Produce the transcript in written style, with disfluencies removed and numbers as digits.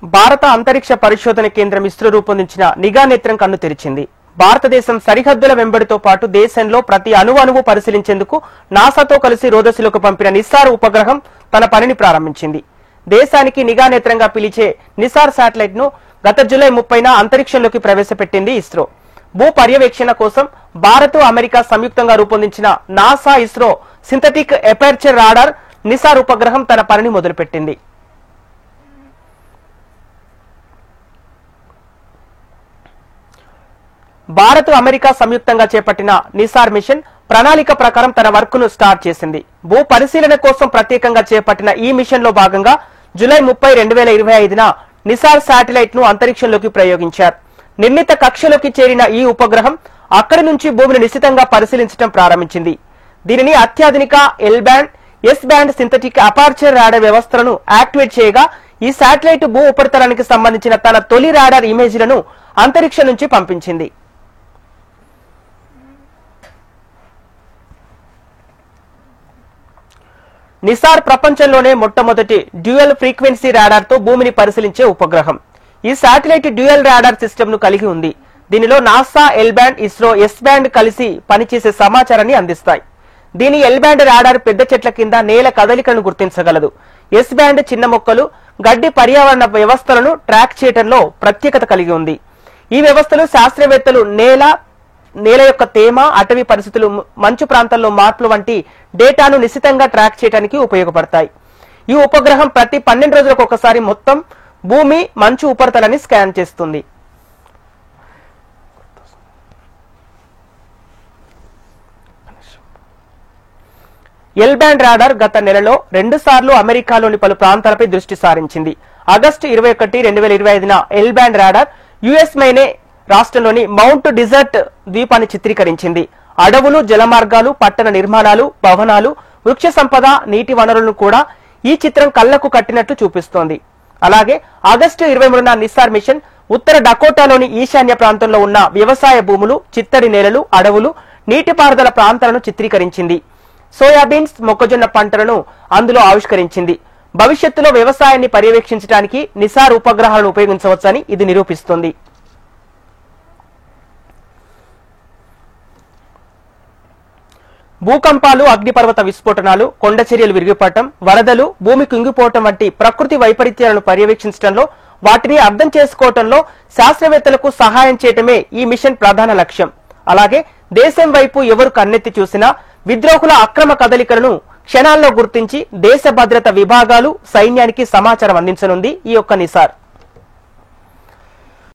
భారత అంతరిక్ష పరిశోధన కేంద్రం ఇస్రో రూపొందించిన నిఘా నేత్రం కన్ను తెరిచింది. భారతదేశం సరిహద్దుల వెంబడితో పాటు దేశంలో ప్రతి అణువు పరిశీలించేందుకు నాసాతో కలిసి రోదసిలోకి పంపిన నిసార్ ఉపగ్రహం తన పనిని ప్రారంభించింది. దేశానికి నిఘా నేత్రంగా పిలిచే నిసార్ శాటిలైట్ ను గత జూలై 30న అంతరిక్షంలోకి ప్రవేశపెట్టింది ఇస్రో. భూ పర్యవేక్షణ కోసం భారత్, అమెరికా సంయుక్తంగా రూపొందించిన NASA ISRO synthetic aperture radar Nisar ఉపగ్రహం తన పనిని మొదలుపెట్టింది. భారత్, అమెరికా సంయుక్తంగా చేపట్టిన నిసార్ మిషన్ ప్రణాళిక ప్రకారం తన వర్క్ ను స్టార్ట్ చేసింది. భూ పరిశీలన కోసం ప్రత్యేకంగా చేపట్టిన ఈ మిషన్ లో భాగంగా జూలై 30, 2025న నిసార్ శాటిలైట్ ను అంతరిక్షంలోకి ప్రయోగించారు. నిర్ణీత కక్షలోకి చేరిన ఈ ఉపగ్రహం అక్కడి నుంచి భూమిని నిశితంగా పరిశీలించడం ప్రారంభించింది. దీనిని అత్యాధునిక L band, yes band synthetic aperture radar వ్యవస్థలను యాక్టివేట్ చేయగా ఈ శాటిలైట్ భూ ఉపరితలానికి సంబంధించిన తన తొలి రాడార్ ఇమేజ్లను అంతరిక్షం నుంచి పంపించింది. నిసార్ ప్రపంచంలోనే మొట్టమొదటి డ్యూయల్ ఫ్రీక్వెన్సీ రాడార్ తో భూమిని పరిశీలించే ఉపగ్రహం. ఈ శాటిలైట్ డ్యూయల్ రాడార్ సిస్టమ్ ను కలిగి ఉంది. దీనిలో NASA L band, ISRO yes band కలిసి పనిచేసే సమాచారాన్ని అందిస్తాయి. దీని ఎల్ బ్యాండ్ రాడార్ పెద్ద చెట్ల కింద నేల కదలికలను గుర్తించగలదు. ఎస్ బ్యాండ్ చిన్న మొక్కలు, గడ్డి పర్యావరణ వ్యవస్థలను ట్రాక్ చేయడంలో ప్రత్యేకత కలిగి ఉంది. ఈ వ్యవస్థలు శాస్త్రవేత్తలు నేల యొక్క తేమ, అటవీ పరిస్థితులు, మంచు ప్రాంతాల్లో మార్పులు వంటి డేటాను నిశితంగా ట్రాక్ చేయడానికి ఉపయోగపడతాయి. ఈ ఉపగ్రహం ప్రతి 12 రోజులకు ఒకసారి మొత్తం భూమి, మంచు ఉపరితలాన్ని స్కాన్ చేస్తుంది. ఎల్ బ్యాండ్ రాడార్ గత నెలలో 2 సార్లు అమెరికాలోని పలు ప్రాంతాలపై దృష్టి సారించింది. ఆగస్టు 21, 2025న L band radar US Maine రాష్ట్రంలోని మౌంట్ డిజర్ట్ ద్వీపాన్ని చిత్రీకరించింది. అడవులు, జలమార్గాలు, పట్టణ నిర్మాణాలు, భవనాలు, వృక్ష సంపద, నీటి వనరులను కూడా ఈ చిత్రం కళ్లకు కట్టినట్లు చూపిస్తోంది. అలాగే ఆగస్టు 23న నిసార్ మిషన్ ఉత్తర డకోటాలోని ఈశాన్య ప్రాంతంలో ఉన్న వ్యవసాయ భూములు, చిత్తడి నేలలు, అడవులు, నీటిపారుదల ప్రాంతాలను చిత్రీకరించింది. సోయాబీన్స్, మొక్కజొన్న పంటలను అందులో ఆవిష్కరించింది. భవిష్యత్తులో వ్యవసాయాన్ని పర్యవేక్షించడానికి నిసార్ ఉపగ్రహాలను ఉపయోగించవచ్చని ఇది నిరూపిస్తోంది. భూకంపాలు, అగ్నిపర్వత విస్ఫోటనాలు, కొండ చర్యలు విరిగిపడటం, వరదలు, భూమి కుంగిపోవటం వంటి ప్రకృతి వైపరీత్యాలను పర్యవేక్షించడంలో, వాటిని అర్థం చేసుకోవటంలో శాస్త్రవేత్తలకు సహాయం చేయటమే ఈ మిషన్ ప్రధాన లక్ష్యం. అలాగే దేశం వైపు ఎవరు కన్నెత్తి చూసినా విద్రోహుల అక్రమ కదలికలను క్షణాల్లో గుర్తించి దేశ భద్రత విభాగాలు, సైన్యానికి సమాచారం అందించనుంది ఈ యొక్క నిసార్.